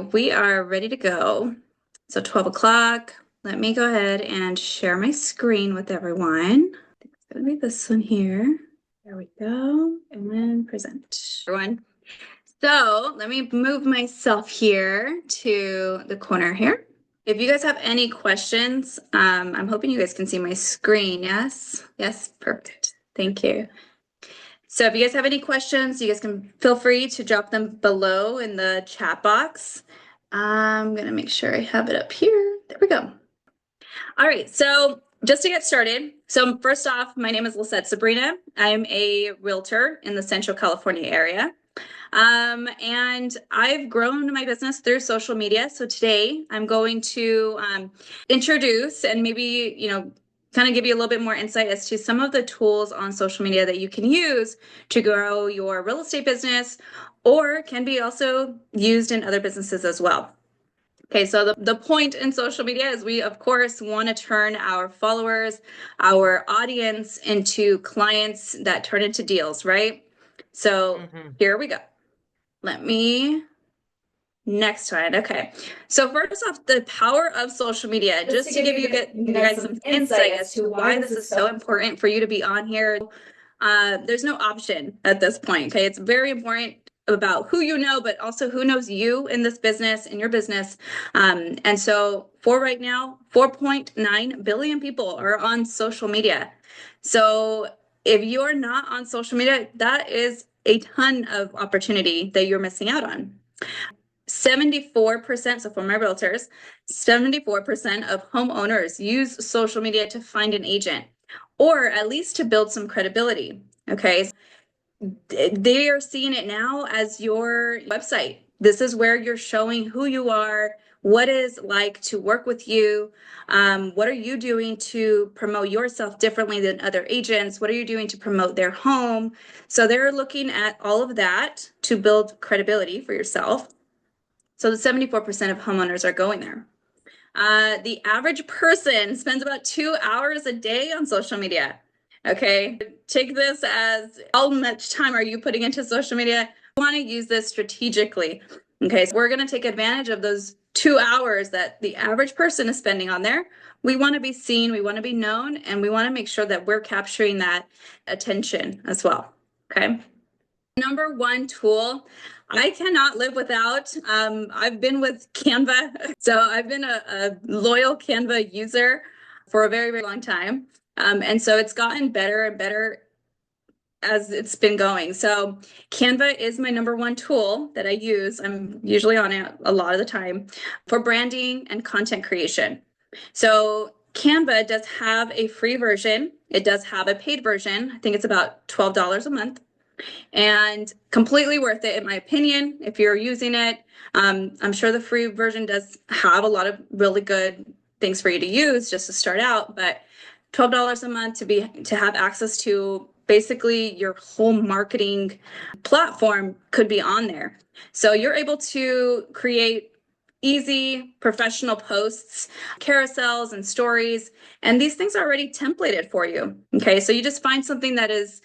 We are ready to go. So 12 o'clock. Let me go ahead and share my screen with everyone. I think it's going to be this one here. There we go. And then present. Everyone. So let me move myself here to the corner here. If you guys have any questions, I'm hoping you guys can see my screen. Yes? Yes, perfect. Thank you. So if you guys have any questions, you guys can feel free to drop them below in the chat box. I'm going to make sure I have it up here. There we go. All right, so just to get started. So first off, my name is Lisette Sabrina. I'm a realtor in the Central California area. And I've grown my business through social media. So today I'm going to introduce and maybe, kind of give you a little bit more insight as to some of the tools on social media that you can use to grow your real estate business, or can be also used in other businesses as well. Okay, so the point in social media is we, of course, want to turn our followers, our audience into clients that turn into deals, right? So here we go. Next one. Okay. So first off, the power of social media, just to give you guys some insight as to why this is so important for you to be on here. There's no option at this point. Okay. It's very important about who you know, but also who knows you in this business, in your business. And so for right now, 4.9 billion people are on social media. So if you're not on social media, that is a ton of opportunity that you're missing out on. 74%, so for my realtors, 74% of homeowners use social media to find an agent, or at least to build some credibility. Okay. They are seeing it now as your website. This is where you're showing who you are, what is like to work with you. What are you doing to promote yourself differently than other agents? What are you doing to promote their home? So they're looking at all of that to build credibility for yourself. So the 74% of homeowners are going there. The average person spends about 2 hours a day on social media. Okay, take this as how much time are you putting into social media? You want to use this strategically. Okay, so we're going to take advantage of those 2 hours that the average person is spending on there. We want to be seen, we want to be known, and we want to make sure that we're capturing that attention as well. Okay. Number one tool I cannot live without. I've been with Canva. So I've been a loyal Canva user for a very, very long time. And so it's gotten better and better as it's been going. So Canva is my number one tool that I use. I'm usually on it a lot of the time for branding and content creation. So Canva does have a free version. It does have a paid version. I think it's about $12 a month. And completely worth it, in my opinion, if you're using it. I'm sure the free version does have a lot of really good things for you to use just to start out, but $12 a month to have access to basically your whole marketing platform could be on there. So you're able to create easy professional posts, carousels, and stories, and these things are already templated for you. Okay, so you just find something that is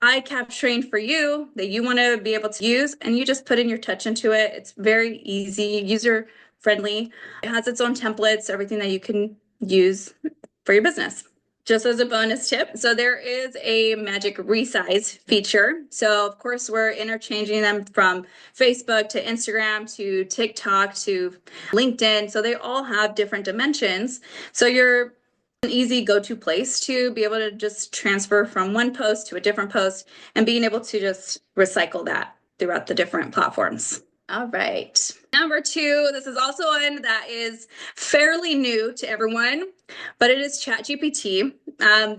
eye-capturing for you that you want to be able to use, and you just put in your touch into it. It's very easy, user-friendly. It has its own templates, everything that you can use for your business. Just as a bonus tip, so there is a magic resize feature. So of course we're interchanging them from Facebook to Instagram to TikTok to LinkedIn. So they all have different dimensions. So you're an easy go-to place to be able to just transfer from one post to a different post and being able to just recycle that throughout the different platforms. All right. Number two, this is also one that is fairly new to everyone, but it is ChatGPT.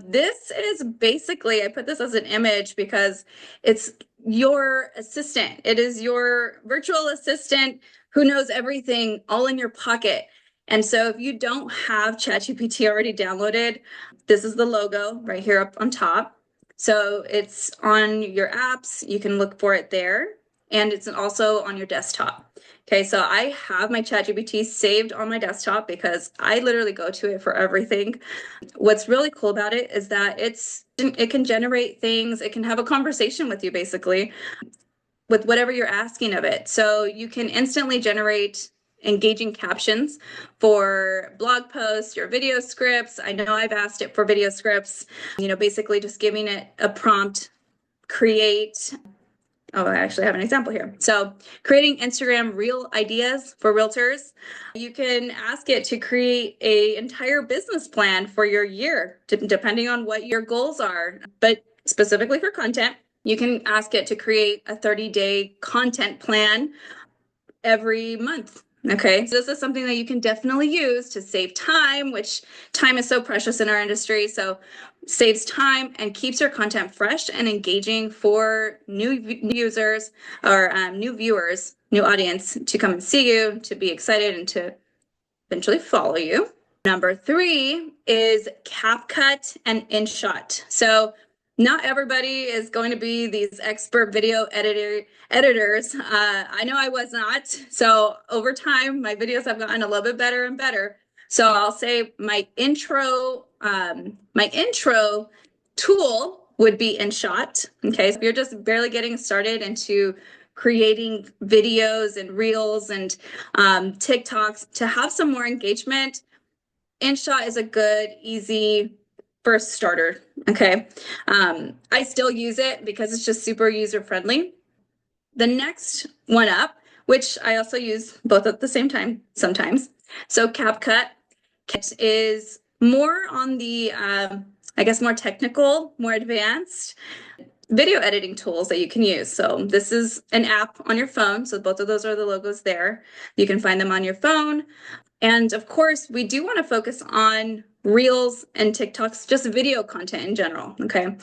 This is basically, I put this as an image because it's your assistant. It is your virtual assistant who knows everything all in your pocket. And so if you don't have ChatGPT already downloaded, this is the logo right here up on top. So it's on your apps. You can look for it there. And it's also on your desktop. Okay, so I have my ChatGPT saved on my desktop because I literally go to it for everything. What's really cool about it is that it can generate things. It can have a conversation with you basically with whatever you're asking of it. So you can instantly generate engaging captions for blog posts, your video scripts. I know I've asked it for video scripts, basically just giving it a prompt, create. Oh, I actually have an example here. So creating Instagram reel ideas for realtors. You can ask it to create an entire business plan for your year, depending on what your goals are. But specifically for content, you can ask it to create a 30-day content plan every month. Okay, so this is something that you can definitely use to save time, which time is so precious in our industry. So saves time and keeps your content fresh and engaging for new users or new viewers, new audience to come and see you, to be excited and to eventually follow you. Number 3 is CapCut and InShot. So not everybody is going to be these expert video editors. I know I was not. So over time, my videos have gotten a little bit better and better. So I'll say my intro tool would be InShot. Okay, so if you're just barely getting started into creating videos and reels and TikToks to have some more engagement, InShot is a good, easy first starter. Okay. I still use it because it's just super user friendly. The next one up, which I also use both at the same time sometimes. So CapCut is more on the, more technical, more advanced video editing tools that you can use. So this is an app on your phone. So both of those are the logos there. You can find them on your phone. And of course, we do want to focus on Reels and TikToks, just video content in general, okay?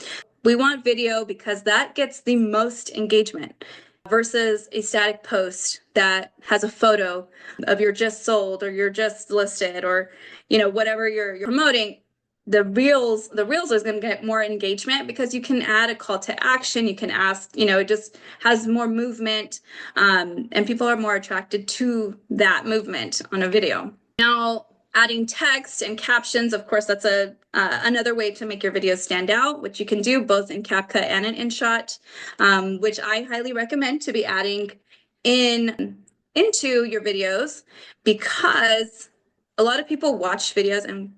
We want video because that gets the most engagement versus a static post that has a photo of you're just sold or you're just listed or, whatever you're promoting. The reels is going to get more engagement because you can add a call to action. You can ask, it just has more movement, and people are more attracted to that movement on a video. Now, adding text and captions, of course, that's another way to make your videos stand out, which you can do both in CapCut and in InShot, which I highly recommend to be adding into your videos because a lot of people watch videos and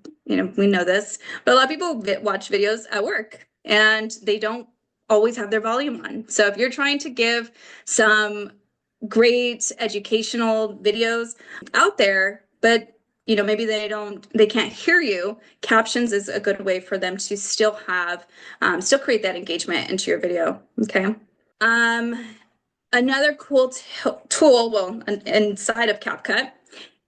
we know this, but a lot of people watch videos at work and they don't always have their volume on. So if you're trying to give some great educational videos out there, but maybe they can't hear you, captions is a good way for them to still create that engagement into your video. Okay. Another cool tool, inside of CapCut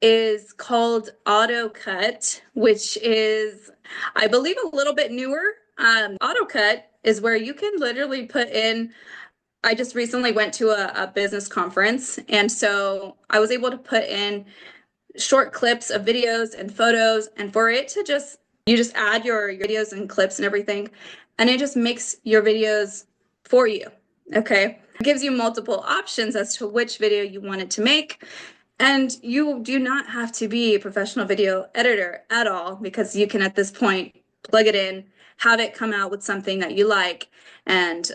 is called AutoCut, which is, I believe, a little bit newer. AutoCut is where you can literally put in, I just recently went to a business conference, and so I was able to put in short clips of videos and photos, and for it to you just add your videos and clips and everything, and it just makes your videos for you. Okay. It gives you multiple options as to which video you want it to make. And you do not have to be a professional video editor at all because you can, at this point, plug it in, have it come out with something that you like, and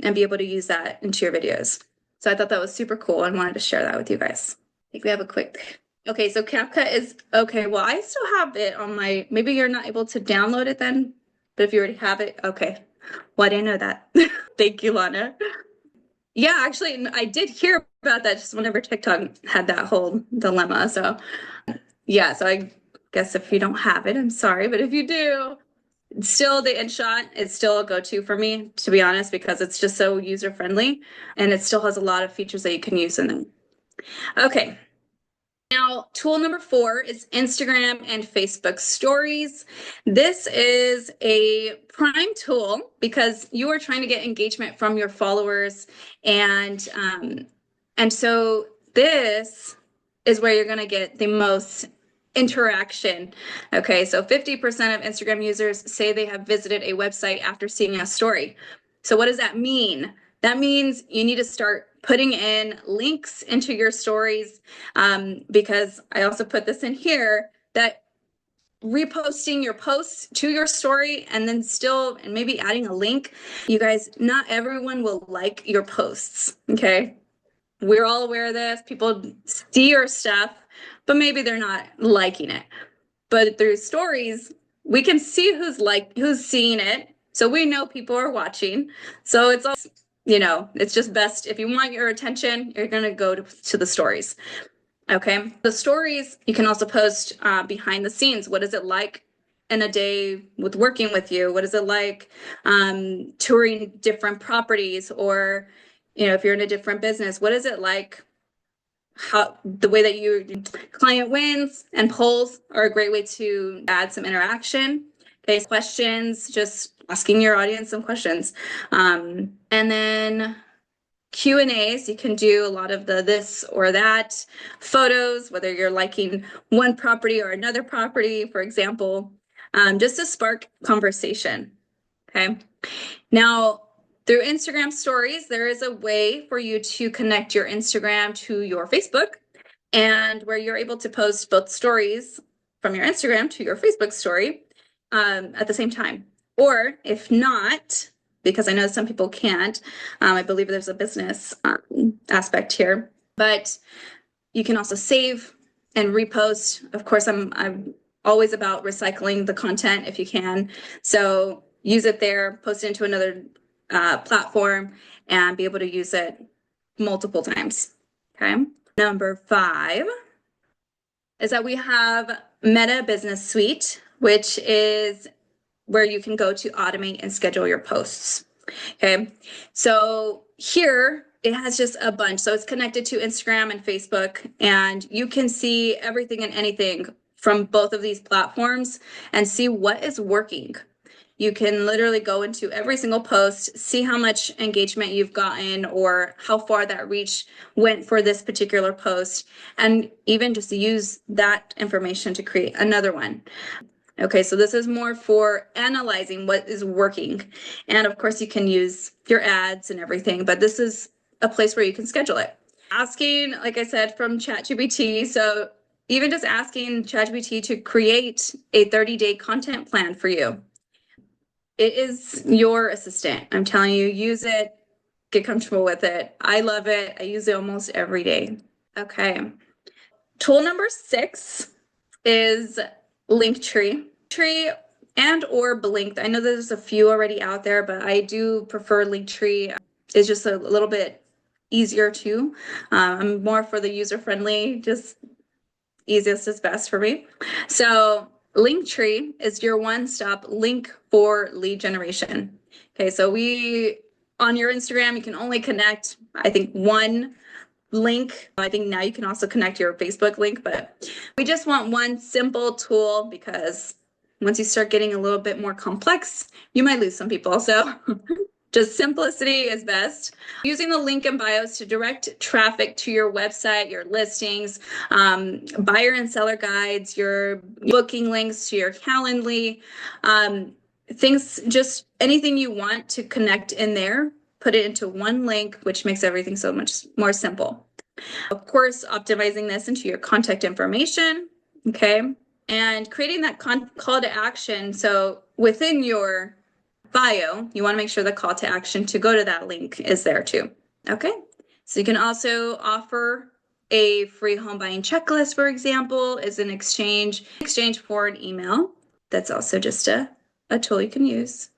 be able to use that into your videos. So I thought that was super cool and wanted to share that with you guys. I think we have a quick. Okay, so CapCut is okay. Well, I still have it on my. Maybe you're not able to download it then, but if you already have it, okay. Well, I didn't know that. Thank you, Lana. Yeah, actually, I did hear about that just whenever TikTok had that whole dilemma. So, yeah, so I guess if you don't have it, I'm sorry. But if you do, still the InShot is still a go-to for me, to be honest, because it's just so user-friendly and it still has a lot of features that you can use in it. Okay. Now, tool number 4 is Instagram and Facebook stories. This is a prime tool because you are trying to get engagement from your followers. And so this is where you're going to get the most interaction. Okay, so 50% of Instagram users say they have visited a website after seeing a story. So what does that mean? That means you need to start putting in links into your stories, because I also put this in here, that reposting your posts to your story and then and maybe adding a link. You guys, not everyone will like your posts, okay? We're all aware of this. People see your stuff, but maybe they're not liking it. But through stories, we can see who's seeing it. So we know people are watching. So it's also, it's just best if you want your attention, you're going to go to the stories. Okay. The stories, you can also post behind the scenes. What is it like in a day with working with you? What is it like touring different properties? Or, if you're in a different business, what is it like? How the way that you client wins and polls are a great way to add some interaction. Okay, questions, just asking your audience some questions. And then Q&As, you can do a lot of the this or that photos, whether you're liking one property or another property, for example, just to spark conversation. Okay. Now, through Instagram stories, there is a way for you to connect your Instagram to your Facebook, and where you're able to post both stories from your Instagram to your Facebook story at the same time. Or if not, because I know some people can't, I believe there's a business aspect here, but you can also save and repost. Of course, I'm always about recycling the content if you can. So use it there, post it into another platform, and be able to use it multiple times. Okay. Number 5 is that we have Meta Business Suite, which is where you can go to automate and schedule your posts. Okay. So here it has just a bunch. So it's connected to Instagram and Facebook, and you can see everything and anything from both of these platforms and see what is working. You can literally go into every single post, see how much engagement you've gotten or how far that reach went for this particular post, and even just use that information to create another one. Okay, so this is more for analyzing what is working. And of course, you can use your ads and everything, but this is a place where you can schedule it. Asking, like I said, from ChatGPT. So even just asking ChatGPT to create a 30-day content plan for you. It is your assistant. I'm telling you, use it, get comfortable with it. I love it. I use it almost every day. Okay. Tool number 6 is Linktree. Linktree and or Blinked. I know there's a few already out there, but I do prefer Linktree. It's just a little bit easier too. I'm more for the user-friendly, just easiest is best for me. So Linktree is your one-stop link for lead generation. Okay, so on your Instagram, you can only connect, I think, one link. I think now you can also connect your Facebook link, but we just want one simple tool, because once you start getting a little bit more complex, you might lose some people. So just simplicity is best. Using the link in bios to direct traffic to your website, your listings, buyer and seller guides, your booking links to your Calendly, things, just anything you want to connect in there, put it into one link, which makes everything so much more simple. Of course, optimizing this into your contact information, okay? And creating that call to action. So within your bio, you want to make sure the call to action to go to that link is there too. Okay. So you can also offer a free home buying checklist, for example, is an exchange for an email. That's also just a tool you can use.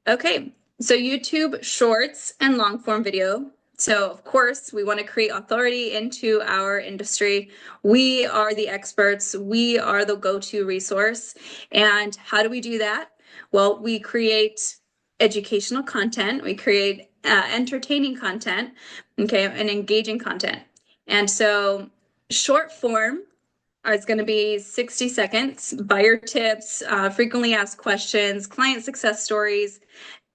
Okay. So YouTube shorts and long form video. So of course, we want to create authority into our industry. We are the experts. We are the go-to resource. And how do we do that? Well, we create educational content. We create entertaining content, okay, and engaging content. And so short form is going to be 60 seconds, buyer tips, frequently asked questions, client success stories.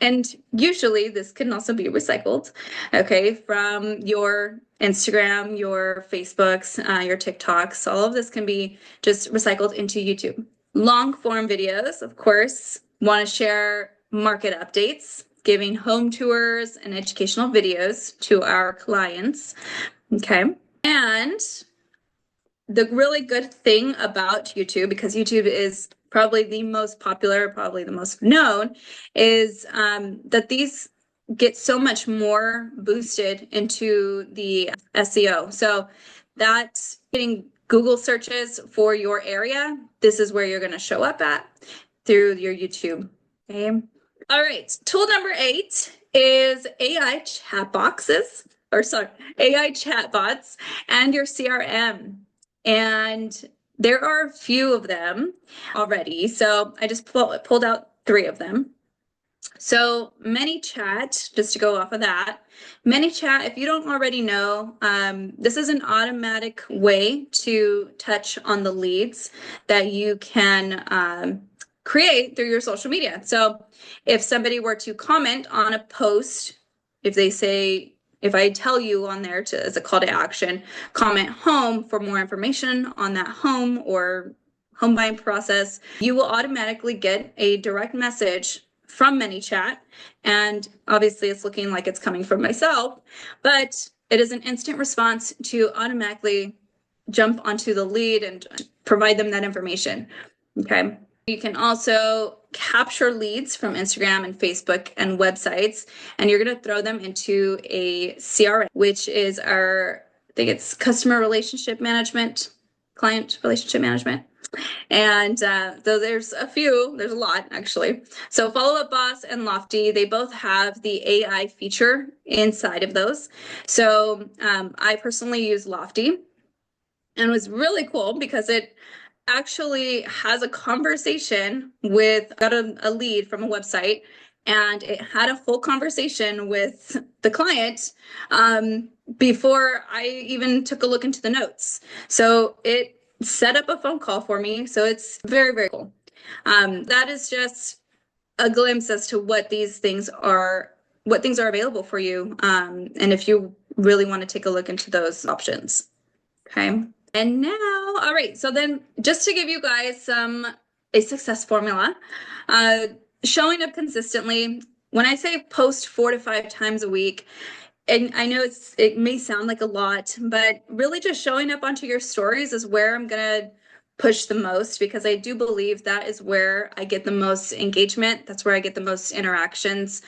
And usually this can also be recycled, okay, from your Instagram, your Facebooks, your TikToks. All of this can be just recycled into YouTube. Long form videos, of course, want to share market updates, giving home tours and educational videos to our clients, okay? And the really good thing about YouTube, because YouTube is probably the most popular, probably the most known, is that these get so much more boosted into the SEO. So that's getting Google searches for your area, this is where you're going to show up at through your YouTube. Okay. All right. Tool number 8 is AI chat boxes, or sorry, AI chatbots and your CRM. And there are a few of them already. So I just pulled out 3 of them. So ManyChat, just to go off of that, ManyChat, if you don't already know, this is an automatic way to touch on the leads that you can create through your social media. So if somebody were to comment on a post, if they say, if I tell you on there to, as a call to action, comment home for more information on that home or home buying process, you will automatically get a direct message from ManyChat. And obviously it's looking like it's coming from myself, but it is an instant response to automatically jump onto the lead and provide them that information. Okay. You can also capture leads from Instagram and Facebook and websites, and you're going to throw them into a CRM, which is our, I think it's customer relationship management, client relationship management. And though there's a lot actually. So Follow Up Boss and Lofty, they both have the AI feature inside of those. So I personally use Lofty, and it was really cool because it actually has a conversation with, got a lead from a website, and it had a full conversation with the client before I even took a look into the notes. So it set up a phone call for me. So it's very, very cool. That is just a glimpse as to what things are available for you. And if you really want to take a look into those options. Okay. And now, all right. So then just to give you guys a success formula, showing up consistently. When I say post 4 to 5 times a week, and I know it may sound like a lot, but really just showing up onto your stories is where I'm going to push the most, because I do believe that is where I get the most engagement. That's where I get the most interactions.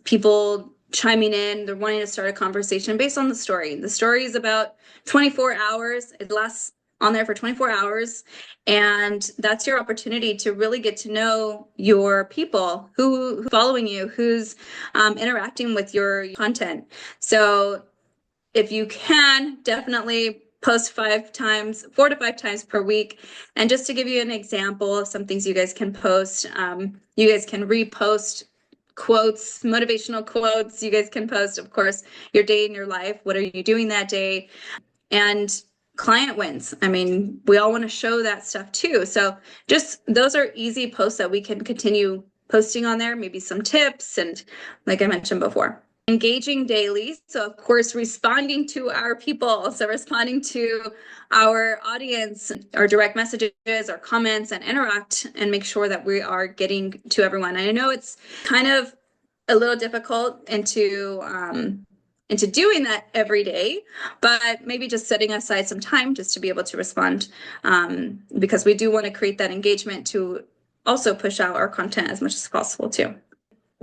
People chiming in, they're wanting to start a conversation based on the story. The story is about 24 hours. It lasts on there for 24 hours. And that's your opportunity to really get to know your people, who's following you, who's interacting with your content. So if you can, definitely post 4 to 5 times per week. And just to give you an example of some things you guys can post, you guys can repost quotes, motivational quotes. You guys can post, of course, your day in your life. What are you doing that day? And client wins. I mean, we all want to show that stuff too. So just those are easy posts that we can continue posting on there, maybe some tips, and like I mentioned before. Engaging daily. So of course, responding to our people. So responding to our audience, our direct messages, our comments, and interact and make sure that we are getting to everyone. I know it's kind of a little difficult into doing that every day, but maybe just setting aside some time just to be able to respond, because we do want to create that engagement to also push out our content as much as possible too.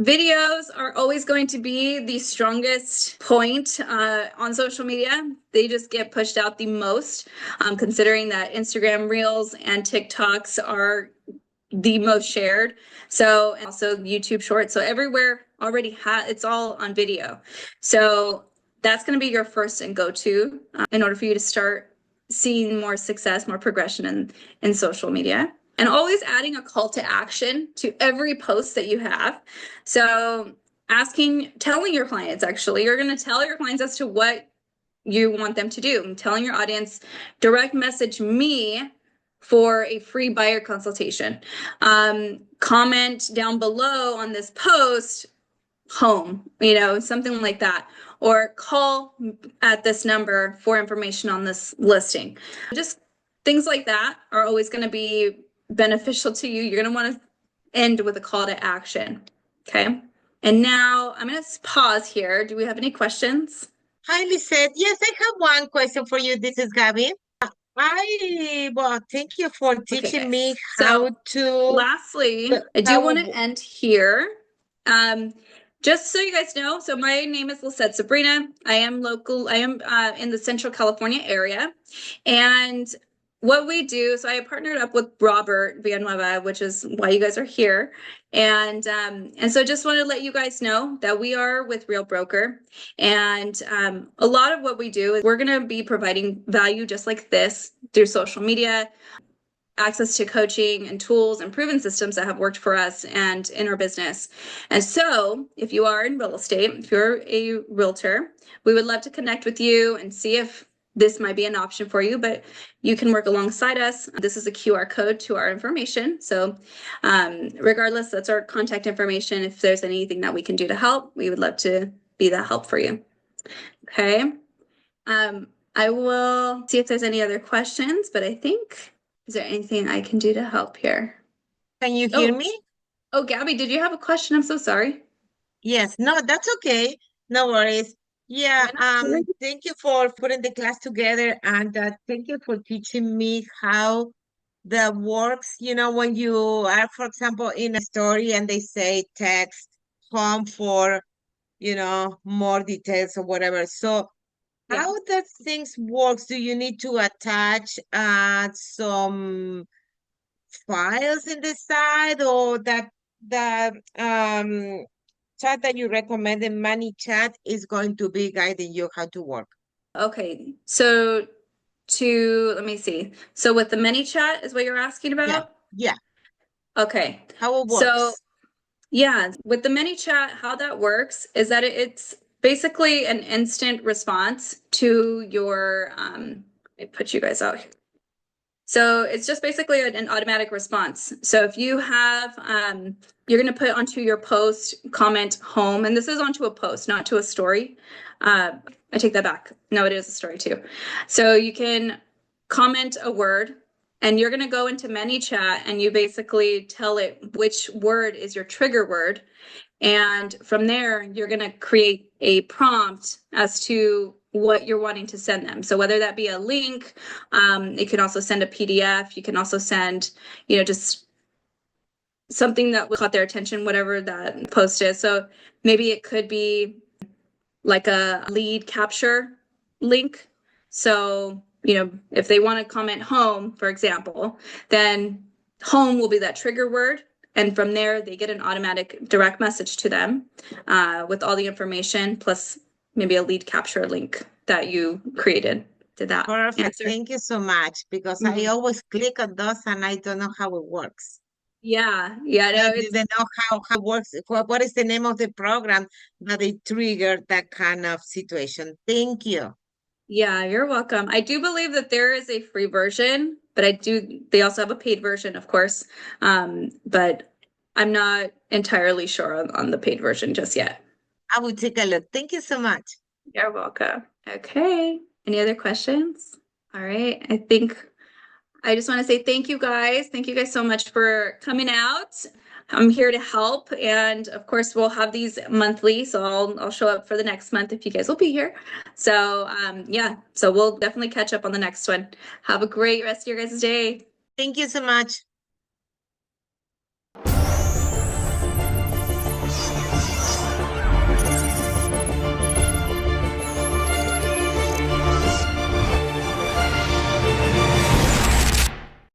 Videos are always going to be the strongest point on social media. They just get pushed out the most, considering that Instagram Reels and TikToks are the most shared. So, and also YouTube Shorts. So everywhere already it's all on video. So that's going to be your first and go-to in order for you to start seeing more success, more progression in social media. And always adding a call to action to every post that you have. So telling your clients, actually, you're going to tell your clients as to what you want them to do. I'm telling your audience, direct message me for a free buyer consultation. Comment down below on this post, home, something like that. Or call at this number for information on this listing. Just things like that are always going to be beneficial to you. You're going to want to end with a call to action. Okay. And now I'm going to pause here. Do we have any questions? Hi, Lisette. Yes, I have one question for you. This is Gabby. Thank you for teaching me how to. Lastly, I do want to end here. just so you guys know, so my name is Lisette Sabrina. I am local, I am in the Central California area. And what we do, so I partnered up with Robert Villanueva, which is why you guys are here. And so just wanted to let you guys know that we are with Real Broker. And a lot of what we do is we're going to be providing value just like this through social media, access to coaching and tools and proven systems that have worked for us and in our business. And so if you are in real estate, if you're a realtor, we would love to connect with you and see if this might be an option for you, but you can work alongside us. This is a QR code to our information. So regardless, that's our contact information. If there's anything that we can do to help, we would love to be that help for you. Okay. I will see if there's any other questions, but I think, is there anything I can do to help here? Can you hear Oh, me? Gabby, did you have a question? I'm so sorry. Yes, no, that's okay. No worries. Yeah, Why not? thank you for putting the class together and thank you for teaching me how that works. You know, when you are, for example, in a story and they say text home for, more details or whatever. So Yeah. how that things works? Do you need to attach some files in the side or that chat that you recommend, the money chat, is going to be guiding you how to work? Okay. So let me see. So with the mini chat is what you're asking Yeah, about? yeah, Okay. how it So works. yeah, with the mini chat, how that works is that it's basically an instant response to your let me put you guys out here. So it's just basically an automatic response. So if you have, you're going to put onto your post comment home, and this is onto a post, not to a story. I take that back. No, it is a story too. So you can comment a word, and you're going to go into ManyChat, and you basically tell it which word is your trigger word. And from there, you're going to create a prompt as to what you're wanting to send them. So whether that be a link, you can also send a PDF. You can also send, just something that caught their attention, whatever that post is. So maybe it could be like a lead capture link. So, if they want to comment home, for example, then home will be that trigger word. And from there, they get an automatic direct message to them with all the information, plus maybe a lead capture link that you created. Did that Perfect. answer? Thank you so much because I Mhm. always click on those and I don't know how it works. Yeah, yeah, I no, don't even know how it works. What is the name of the program that it triggered that kind of situation? Thank you. yeah, you're welcome. I do believe that there is a free version, but they also have a paid version, of course. But I'm not entirely sure on the paid version just yet. I will take a look. Thank you so much. You're welcome. Okay. Any other questions? All right. I think I just want to say thank you guys. Thank you guys so much for coming out. I'm here to help, and of course, we'll have these monthly. So I'll show up for the next month if you guys will be here. So yeah, so we'll definitely catch up on the next one. Have a great rest of your guys' day. Thank you so much.